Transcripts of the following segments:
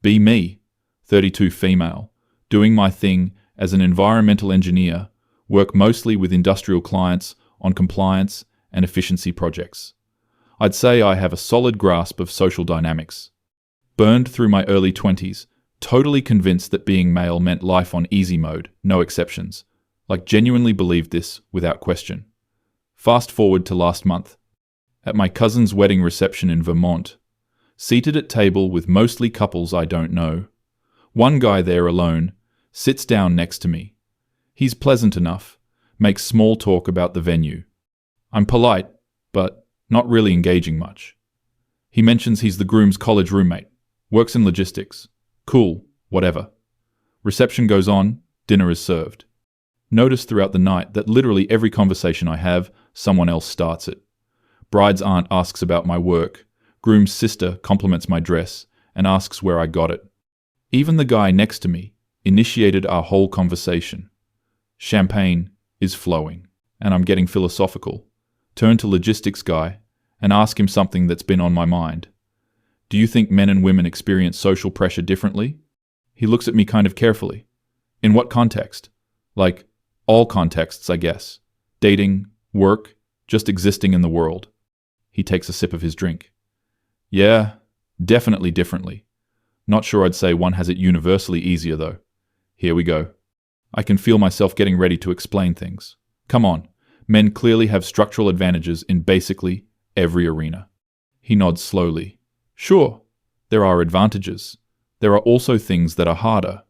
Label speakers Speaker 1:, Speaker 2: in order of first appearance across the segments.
Speaker 1: Be me, 32 female, doing my thing as an environmental engineer, work mostly with industrial clients on compliance and efficiency projects. I'd say I have a solid grasp of social dynamics. Burned through my early 20s, totally convinced that being male meant life on easy mode, no exceptions. Like genuinely believed this without question. Fast forward to last month. At my cousin's wedding reception in Vermont, seated at table with mostly couples I don't know. One guy there alone sits down next to me. He's pleasant enough, makes small talk about the venue. I'm polite, but not really engaging much. He mentions he's the groom's college roommate, works in logistics. Cool, whatever. Reception goes on, dinner is served. Notice throughout the night that literally every conversation I have, someone else starts it. Bride's aunt asks about my work. Groom's sister compliments my dress and asks where I got it. Even the guy next to me initiated our whole conversation. Champagne is flowing, and I'm getting philosophical. Turn to logistics guy and ask him something that's been on my mind. Do you think men and women experience social pressure differently? He looks at me kind of carefully. In what context? Like, all contexts, I guess. Dating, work, just existing in the world. He takes a sip of his drink. Yeah, definitely differently. Not sure I'd say one has it universally easier though. Here we go. I can feel myself getting ready to explain things. Come on, men clearly have structural advantages in basically every arena. He nods slowly. Sure, there are advantages. There are also things that are harder.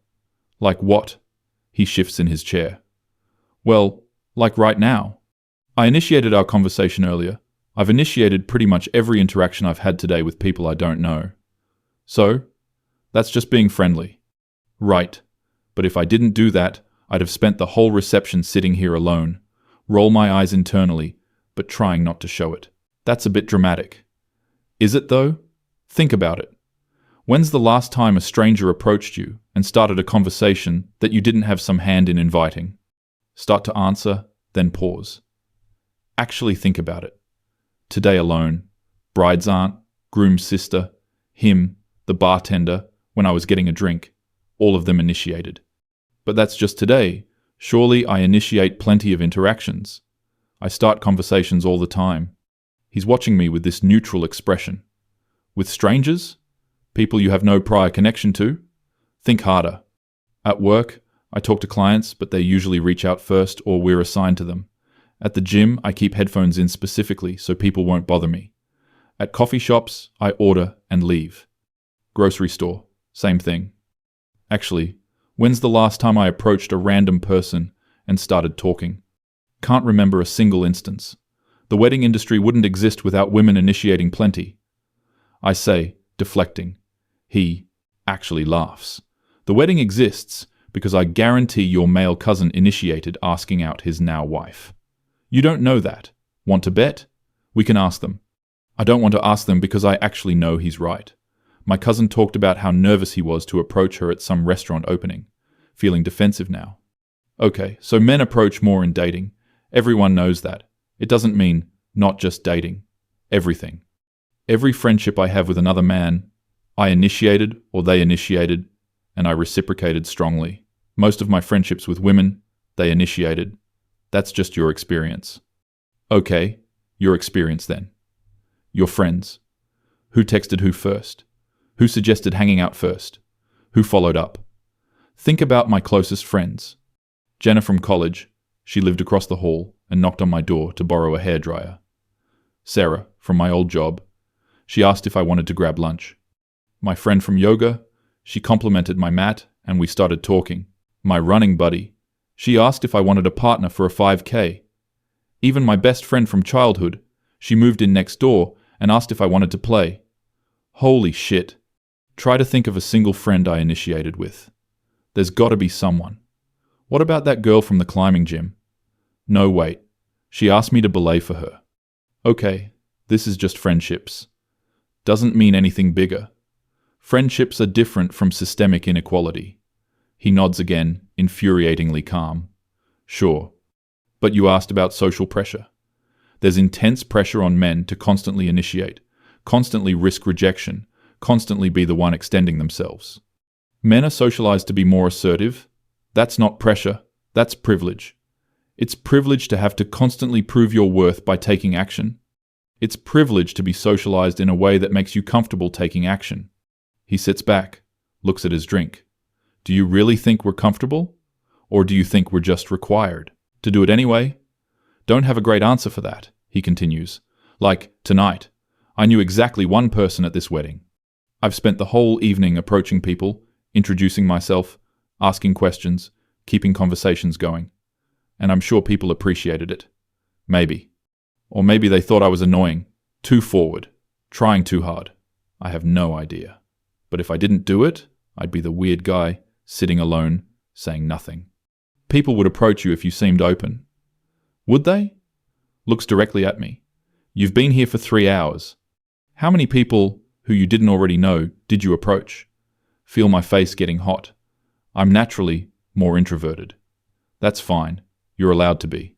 Speaker 1: Like what? He shifts in his chair. Well, like right now. I initiated our conversation earlier. I've initiated pretty much every interaction I've had today with people I don't know. So, that's just being friendly. Right. But if I didn't do that, I'd have spent the whole reception sitting here alone, roll my eyes internally, but trying not to show it. That's a bit dramatic. Is it though? Think about it. When's the last time a stranger approached you and started a conversation that you didn't have some hand in inviting? Start to answer, then pause. Actually think about it. Today alone, bride's aunt, groom's sister, him, the bartender, when I was getting a drink, all of them initiated. But that's just today. Surely I initiate plenty of interactions. I start conversations all the time. He's watching me with this neutral expression. With strangers? People you have no prior connection to? Think harder. At work, I talk to clients, but they usually reach out first or we're assigned to them. At the gym, I keep headphones in specifically so people won't bother me. At coffee shops, I order and leave. Grocery store, same thing. Actually, when's the last time I approached a random person and started talking? Can't remember a single instance. The wedding industry wouldn't exist without women initiating plenty. I say, deflecting. He actually laughs. The wedding exists because I guarantee your male cousin initiated asking out his now wife. You don't know that. Want to bet? We can ask them. I don't want to ask them because I actually know he's right. My cousin talked about how nervous he was to approach her at some restaurant opening. Feeling defensive now. Okay, so men approach more in dating. Everyone knows that. It doesn't mean not just dating. Everything. Every friendship I have with another man, I initiated or they initiated, and I reciprocated strongly. Most of my friendships with women, they initiated. That's just your experience. Okay, your experience then. Your friends. Who texted who first? Who suggested hanging out first? Who followed up? Think about my closest friends. Jenna from college, she lived across the hall and knocked on my door to borrow a hairdryer. Sarah, from my old job, she asked if I wanted to grab lunch. My friend from yoga, she complimented my mat and we started talking. My running buddy, she asked if I wanted a partner for a 5K. Even my best friend from childhood, she moved in next door and asked if I wanted to play. Holy shit. Try to think of a single friend I initiated with. There's got to be someone. What about that girl from the climbing gym? No, wait. She asked me to belay for her. Okay, this is just friendships. Doesn't mean anything bigger. Friendships are different from systemic inequality. He nods again, infuriatingly calm. Sure. But you asked about social pressure. There's intense pressure on men to constantly initiate, constantly risk rejection, constantly be the one extending themselves. Men are socialized to be more assertive. That's not pressure, that's privilege. It's privilege to have to constantly prove your worth by taking action. It's privilege to be socialized in a way that makes you comfortable taking action. He sits back, looks at his drink. Do you really think we're comfortable? Or do you think we're just required to do it anyway? Don't have a great answer for that, he continues. Like, tonight, I knew exactly one person at this wedding. I've spent the whole evening approaching people, introducing myself, asking questions, keeping conversations going. And I'm sure people appreciated it. Maybe. Or maybe they thought I was annoying, too forward, trying too hard. I have no idea. But if I didn't do it, I'd be the weird guy, sitting alone, saying nothing. People would approach you if you seemed open. Would they? Looks directly at me. You've been here for 3 hours. How many people who you didn't already know did you approach? Feel my face getting hot. I'm naturally more introverted. That's fine. You're allowed to be.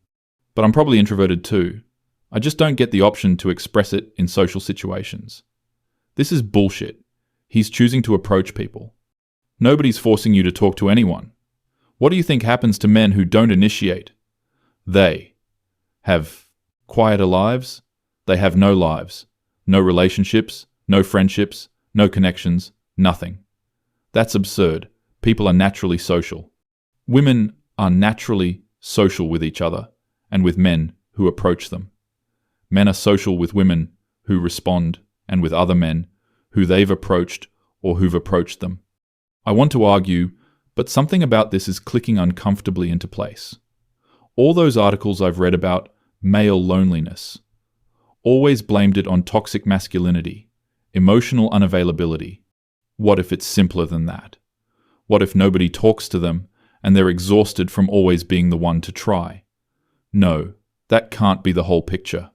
Speaker 1: But I'm probably introverted too. I just don't get the option to express it in social situations. This is bullshit. He's choosing to approach people. Nobody's forcing you to talk to anyone. What do you think happens to men who don't initiate? They have quieter lives. They have no lives, no relationships, no friendships, no connections, nothing. That's absurd. People are naturally social. Women are naturally social with each other and with men who approach them. Men are social with women who respond and with other men who they've approached or who've approached them. I want to argue, but something about this is clicking uncomfortably into place. All those articles I've read about male loneliness always blamed it on toxic masculinity, emotional unavailability. What if it's simpler than that? What if nobody talks to them and they're exhausted from always being the one to try? No, that can't be the whole picture.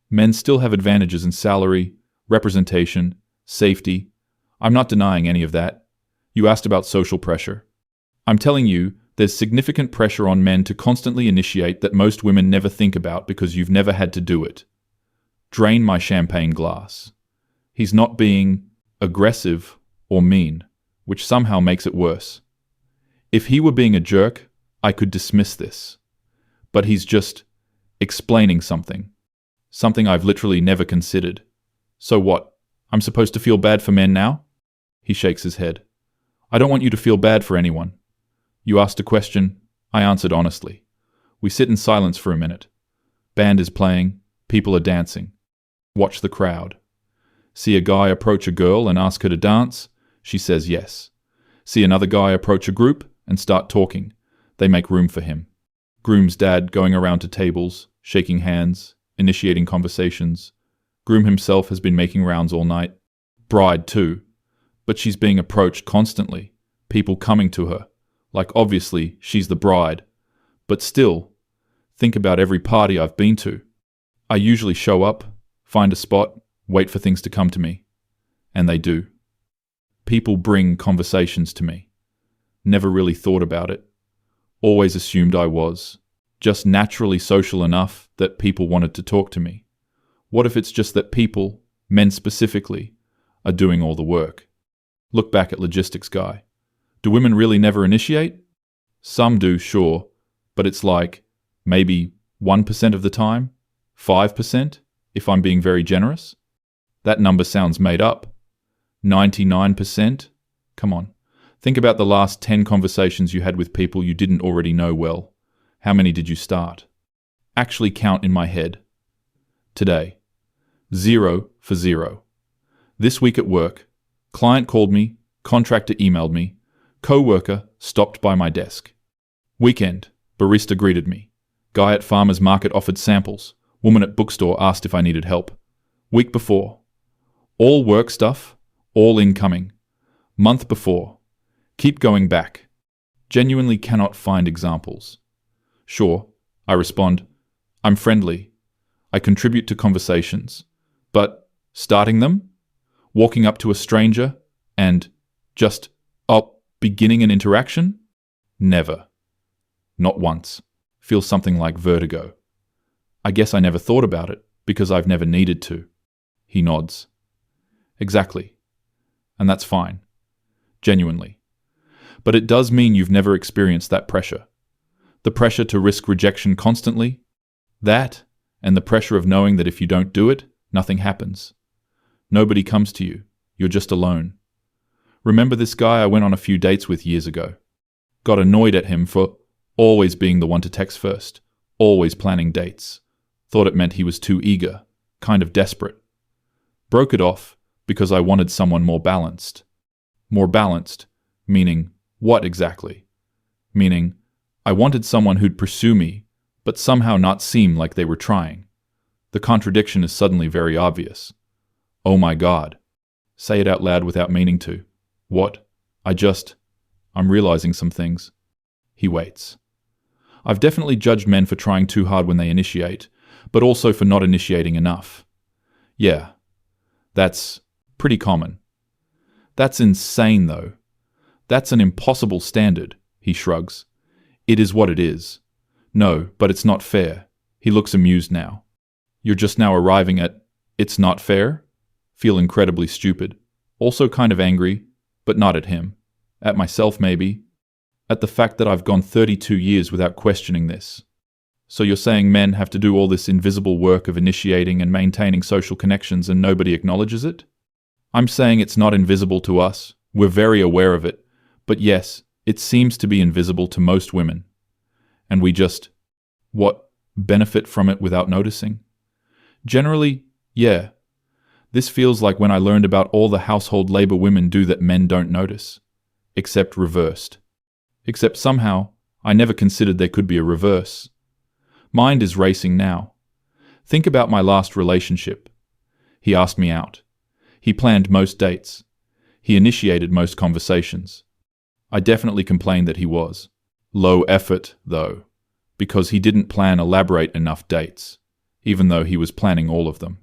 Speaker 1: Men still have advantages in salary, representation, safety. I'm not denying any of that. You asked about social pressure. I'm telling you, there's significant pressure on men to constantly initiate that most women never think about because you've never had to do it. Drain my champagne glass. He's not being aggressive or mean, which somehow makes it worse. If he were being a jerk, I could dismiss this. But he's just explaining something. Something I've literally never considered. So what? I'm supposed to feel bad for men now? He shakes his head. I don't want you to feel bad for anyone. You asked a question, I answered honestly. We sit in silence for a minute. Band is playing, people are dancing. Watch the crowd. See a guy approach a girl and ask her to dance? She says yes. See another guy approach a group and start talking. They make room for him. Groom's dad going around to tables, shaking hands, initiating conversations. Groom himself has been making rounds all night. Bride too. But she's being approached constantly. People coming to her. Like obviously she's the bride. But still, think about every party I've been to. I usually show up, find a spot, wait for things to come to me. And they do. People bring conversations to me. Never really thought about it. Always assumed I was. Just naturally social enough that people wanted to talk to me. What if it's just that people, men specifically, are doing all the work? Look back at logistics guy. Do women really never initiate? Some do, sure, but it's like maybe 1% of the time, 5%, if I'm being very generous. That number sounds made up. 99%? Come on. Think about the last 10 conversations you had with people you didn't already know well. How many did you start? Actually count in my head. Today. 0 for 0. This week at work, client called me, contractor emailed me, co-worker stopped by my desk. Weekend, barista greeted me. Guy at farmer's market offered samples. Woman at bookstore asked if I needed help. Week before. All work stuff, all incoming. Month before. Keep going back. Genuinely cannot find examples. Sure, I respond. I'm friendly. I contribute to conversations. But starting them? Walking up to a stranger and just, beginning an interaction? Never. Not once. Feels something like vertigo. I guess I never thought about it because I've never needed to. He nods. Exactly. And that's fine. Genuinely. But it does mean you've never experienced that pressure. The pressure to risk rejection constantly. That, and the pressure of knowing that if you don't do it, nothing happens. Nobody comes to you. You're just alone. Remember this guy I went on a few dates with years ago? Got annoyed at him for always being the one to text first, always planning dates. Thought it meant he was too eager, kind of desperate. Broke it off because I wanted someone more balanced. More balanced, meaning what exactly? Meaning, I wanted someone who'd pursue me, but somehow not seem like they were trying. The contradiction is suddenly very obvious. Oh my God. Say it out loud without meaning to. What? I'm realizing some things. He waits. I've definitely judged men for trying too hard when they initiate, but also for not initiating enough. Yeah, that's pretty common. That's insane, though. That's an impossible standard, he shrugs. It is what it is. No, but it's not fair. He looks amused now. You're just now arriving at, it's not fair? Feel incredibly stupid. Also kind of angry, but not at him. At myself, maybe. At the fact that I've gone 32 years without questioning this. So you're saying men have to do all this invisible work of initiating and maintaining social connections and nobody acknowledges it? I'm saying it's not invisible to us. We're very aware of it. But yes, it seems to be invisible to most women. And we just, benefit from it without noticing? Generally, yeah. This feels like when I learned about all the household labor women do that men don't notice. Except reversed. Except somehow, I never considered there could be a reverse. Mind is racing now. Think about my last relationship. He asked me out. He planned most dates. He initiated most conversations. I definitely complained that he was. Low effort, though, because he didn't plan elaborate enough dates, even though he was planning all of them,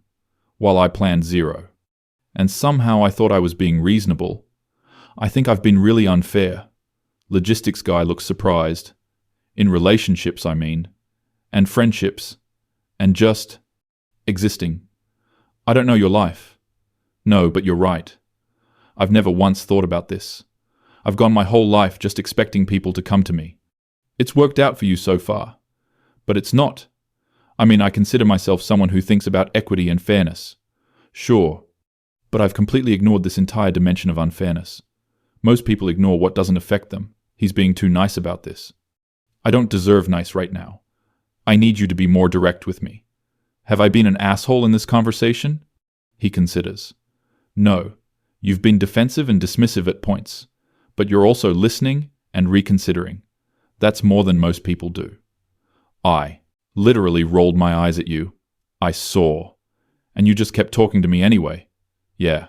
Speaker 1: while I planned 0. And somehow I thought I was being reasonable. I think I've been really unfair. Logistics guy looks surprised. In relationships, I mean. And friendships. And just existing. I don't know your life. No, but you're right. I've never once thought about this. I've gone my whole life just expecting people to come to me. It's worked out for you so far. But it's not. I mean, I consider myself someone who thinks about equity and fairness. Sure. But I've completely ignored this entire dimension of unfairness. Most people ignore what doesn't affect them. He's being too nice about this. I don't deserve nice right now. I need you to be more direct with me. Have I been an asshole in this conversation? He considers. No. You've been defensive and dismissive at points. But you're also listening and reconsidering. That's more than most people do. I literally rolled my eyes at you. I saw. And you just kept talking to me anyway. Yeah.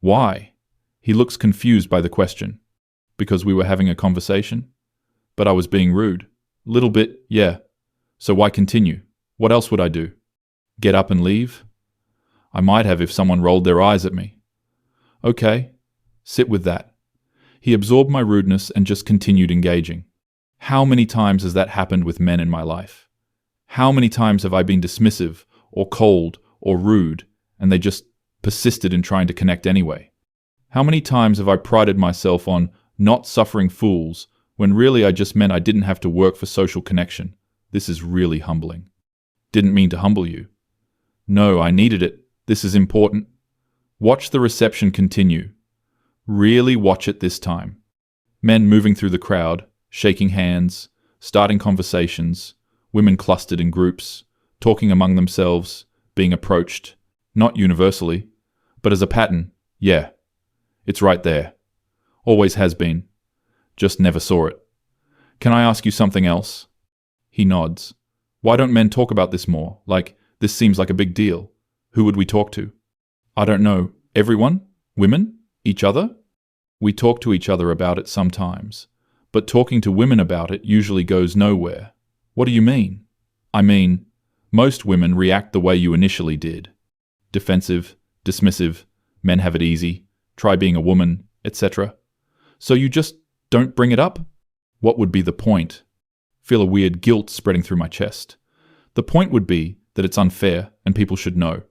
Speaker 1: Why? He looks confused by the question. Because we were having a conversation? But I was being rude. Little bit, yeah. So why continue? What else would I do? Get up and leave? I might have if someone rolled their eyes at me. Okay. Sit with that. He absorbed my rudeness and just continued engaging. How many times has that happened with men in my life? How many times have I been dismissive or cold or rude and they just persisted in trying to connect anyway? How many times have I prided myself on not suffering fools when really I just meant I didn't have to work for social connection? This is really humbling. Didn't mean to humble you. No, I needed it. This is important. Watch the reception continue. Really watch it this time. Men moving through the crowd, shaking hands, starting conversations, women clustered in groups, talking among themselves, being approached, not universally, but as a pattern, yeah. It's right there. Always has been. Just never saw it. Can I ask you something else? He nods. Why don't men talk about this more? Like, this seems like a big deal. Who would we talk to? I don't know. Everyone? Women? Each other? We talk to each other about it sometimes, but talking to women about it usually goes nowhere. What do you mean? I mean, most women react the way you initially did. Defensive, dismissive, men have it easy, try being a woman, etc. So you just don't bring it up? What would be the point? Feel a weird guilt spreading through my chest. The point would be that it's unfair and people should know.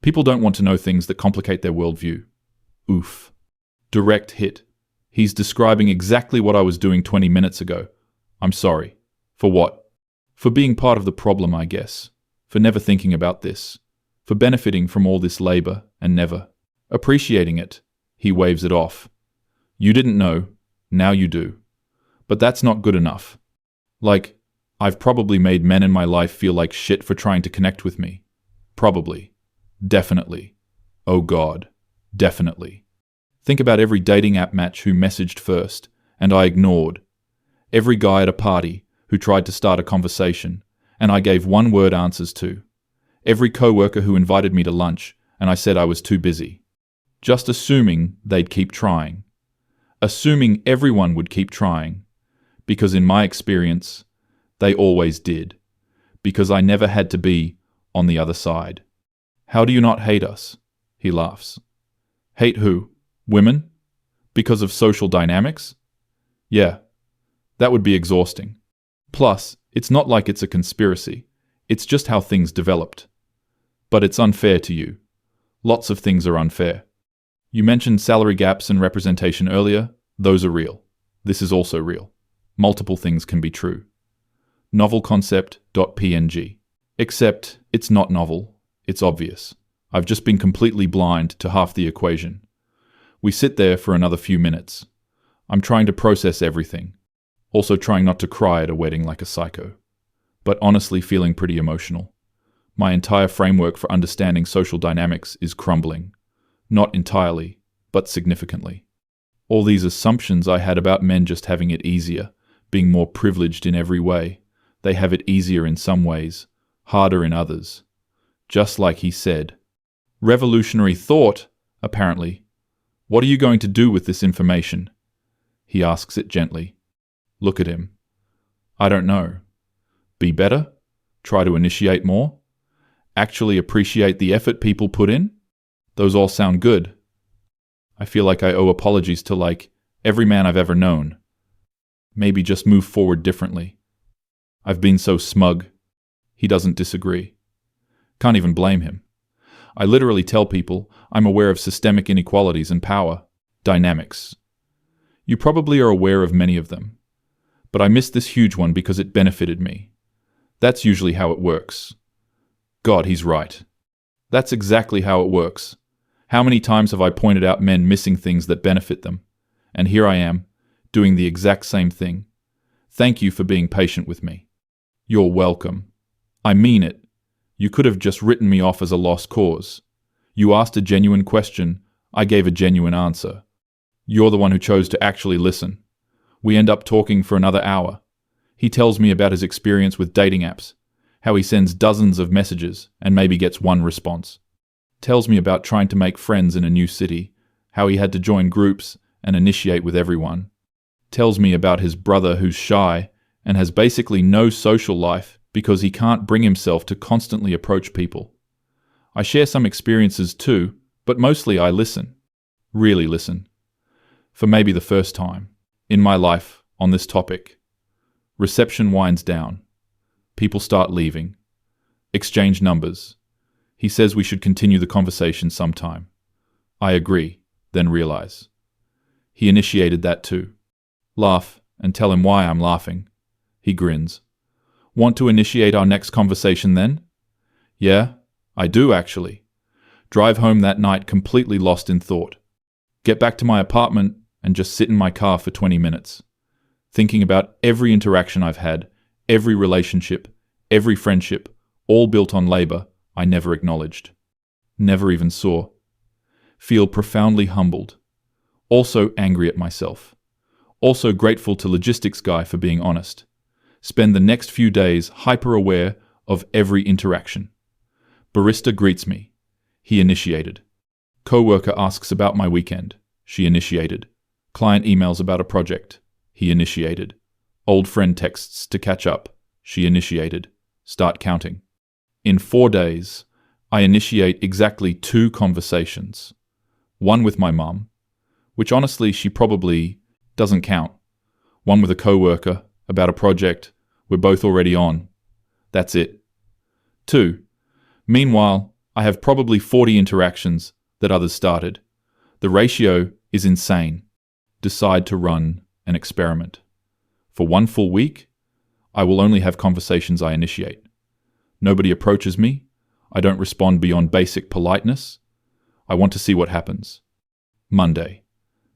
Speaker 1: People don't want to know things that complicate their worldview. Oof. Direct hit. He's describing exactly what I was doing 20 minutes ago. I'm sorry. For what? For being part of the problem, I guess. For never thinking about this. For benefiting from all this labor and never appreciating it. He waves it off. You didn't know. Now you do. But that's not good enough. Like, I've probably made men in my life feel like shit for trying to connect with me. Probably. Definitely. Oh God. Definitely. Think about every dating app match who messaged first, and I ignored. Every guy at a party who tried to start a conversation, and I gave one-word answers to. Every coworker who invited me to lunch, and I said I was too busy. Just assuming they'd keep trying. Assuming everyone would keep trying. Because in my experience, they always did. Because I never had to be on the other side. How do you not hate us? He laughs. Hate who? Women? Because of social dynamics? Yeah, that would be exhausting. Plus, it's not like it's a conspiracy. It's just how things developed. But it's unfair to you. Lots of things are unfair. You mentioned salary gaps and representation earlier. Those are real. This is also real. Multiple things can be true. Novel concept.png. Except, it's not novel. It's obvious. I've just been completely blind to half the equation. We sit there for another few minutes. I'm trying to process everything. Also trying not to cry at a wedding like a psycho. But honestly feeling pretty emotional. My entire framework for understanding social dynamics is crumbling. Not entirely, but significantly. All these assumptions I had about men just having it easier, being more privileged in every way. They have it easier in some ways, harder in others. Just like he said. Revolutionary thought, apparently. What are you going to do with this information? He asks it gently. Look at him. I don't know. Be better? Try to initiate more? Actually appreciate the effort people put in? Those all sound good. I feel like I owe apologies to, every man I've ever known. Maybe just move forward differently. I've been so smug. He doesn't disagree. Can't even blame him. I literally tell people I'm aware of systemic inequalities and power dynamics. You probably are aware of many of them. But I missed this huge one because it benefited me. That's usually how it works. God, he's right. That's exactly how it works. How many times have I pointed out men missing things that benefit them? And here I am, doing the exact same thing. Thank you for being patient with me. You're welcome. I mean it. You could have just written me off as a lost cause. You asked a genuine question, I gave a genuine answer. You're the one who chose to actually listen. We end up talking for another hour. He tells me about his experience with dating apps, how he sends dozens of messages and maybe gets one response. Tells me about trying to make friends in a new city, how he had to join groups and initiate with everyone. Tells me about his brother who's shy and has basically no social life because he can't bring himself to constantly approach people. I share some experiences too, but mostly I listen. Really listen. For maybe the first time in my life on this topic. Reception winds down. People start leaving. Exchange numbers. He says we should continue the conversation sometime. I agree, then realize. He initiated that too. Laugh and tell him why I'm laughing. He grins. Want to initiate our next conversation then? Yeah, I do actually. Drive home that night completely lost in thought. Get back to my apartment and just sit in my car for 20 minutes. Thinking about every interaction I've had, every relationship, every friendship, all built on labor I never acknowledged. Never even saw. Feel profoundly humbled. Also angry at myself. Also grateful to logistics guy for being honest. Spend the next few days hyper-aware of every interaction. Barista greets me. He initiated. Coworker asks about my weekend. She initiated. Client emails about a project. He initiated. Old friend texts to catch up. She initiated. Start counting. In 4 days, I initiate exactly 2 conversations. One with my mum, which honestly she probably doesn't count. One with a coworker about a project we're both already on. That's it. 2. Meanwhile, I have probably 40 interactions that others started. The ratio is insane. decide to run an experiment. For 1 full week, I will only have conversations I initiate. Nobody approaches me. I don't respond beyond basic politeness. I want to see what happens. Monday.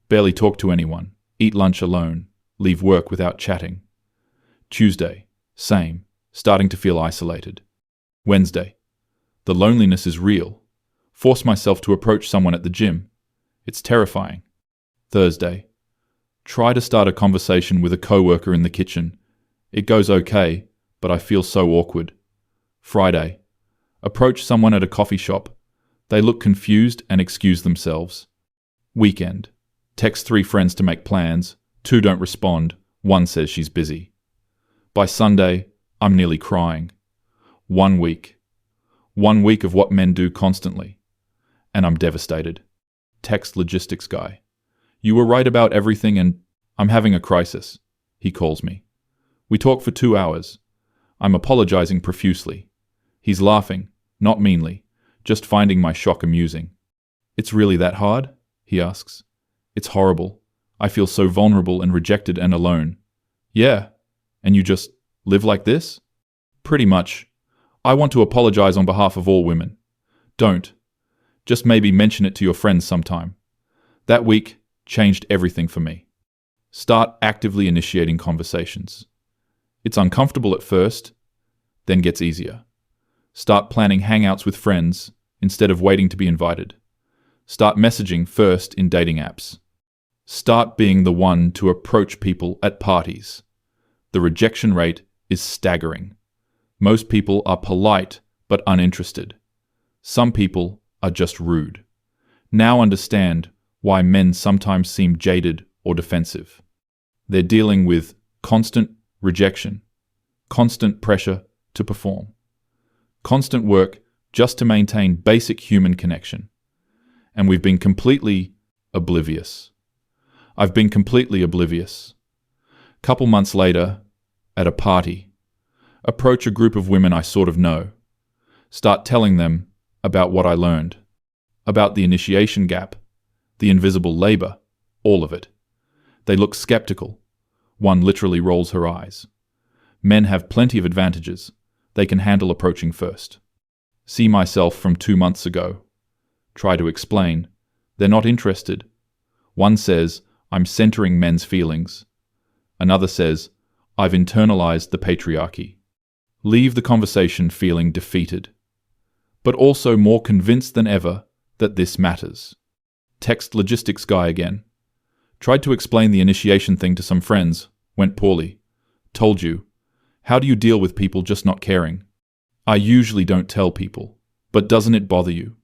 Speaker 1: Barely talk to anyone. Eat lunch alone. Leave work without chatting. Tuesday. Same. Starting to feel isolated. Wednesday. The loneliness is real. Force myself to approach someone at the gym. It's terrifying. Thursday. Try to start a conversation with a coworker in the kitchen. It goes okay, but I feel so awkward. Friday. Approach someone at a coffee shop. They look confused and excuse themselves. Weekend. Text 3 friends to make plans. 2 don't respond. 1 says she's busy. By Sunday, I'm nearly crying. 1 week. 1 week of what men do constantly. And I'm devastated. Text logistics guy. You were right about everything and I'm having a crisis. He calls me. We talk for 2 hours. I'm apologizing profusely. He's laughing, not meanly, just finding my shock amusing. It's really that hard? He asks. It's horrible. I feel so vulnerable and rejected and alone. Yeah. And you just live like this? Pretty much. I want to apologize on behalf of all women. Don't. Just maybe mention it to your friends sometime. That week changed everything for me. Start actively initiating conversations. It's uncomfortable at first, then gets easier. Start planning hangouts with friends instead of waiting to be invited. Start messaging first in dating apps. Start being the one to approach people at parties. The rejection rate is staggering. Most people are polite but uninterested. Some people are just rude. Now understand why men sometimes seem jaded or defensive. They're dealing with constant rejection, constant pressure to perform, constant work just to maintain basic human connection. And we've been completely oblivious. I've been completely oblivious. Couple months later, at a party, approach a group of women I sort of know. Start telling them about what I learned, about the initiation gap, the invisible labor, all of it. They look skeptical. One literally rolls her eyes. Men have plenty of advantages. They can handle approaching first. See myself from 2 months ago. Try to explain. They're not interested. One says, I'm centering men's feelings. Another says, I've internalized the patriarchy. Leave the conversation feeling defeated, but also more convinced than ever that this matters. Text logistics guy again. Tried to explain the initiation thing to some friends. Went poorly. Told you. How do you deal with people just not caring? I usually don't tell people, but doesn't it bother you?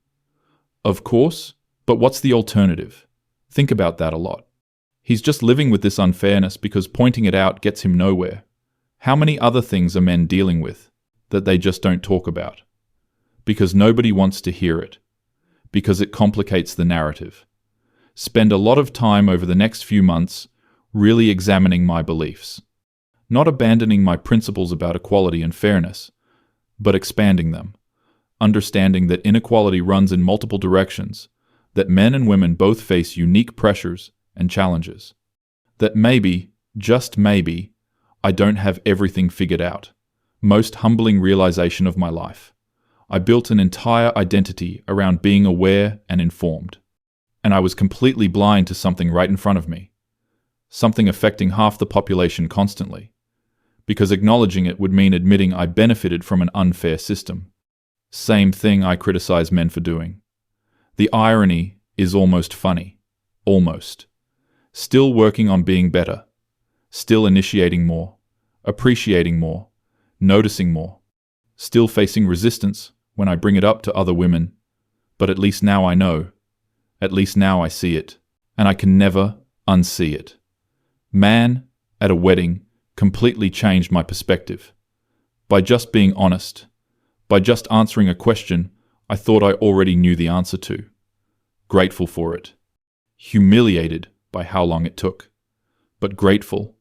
Speaker 1: Of course, but what's the alternative? Think about that a lot. He's just living with this unfairness because pointing it out gets him nowhere. How many other things are men dealing with that they just don't talk about? Because nobody wants to hear it. Because it complicates the narrative. Spend a lot of time over the next few months really examining my beliefs. Not abandoning my principles about equality and fairness, but expanding them. Understanding that inequality runs in multiple directions, that men and women both face unique pressures and challenges. That maybe, just maybe, I don't have everything figured out. Most humbling realization of my life. I built an entire identity around being aware and informed. And I was completely blind to something right in front of me. Something affecting half the population constantly. Because acknowledging it would mean admitting I benefited from an unfair system. Same thing I criticize men for doing. The irony is almost funny. Almost. Still working on being better. Still initiating more. Appreciating more. Noticing more. Still facing resistance when I bring it up to other women. But at least now I know. At least now I see it. And I can never unsee it. Man, at a wedding, completely changed my perspective. By just being honest. By just answering a question I thought I already knew the answer to. Grateful for it. Humiliated by how long it took. But grateful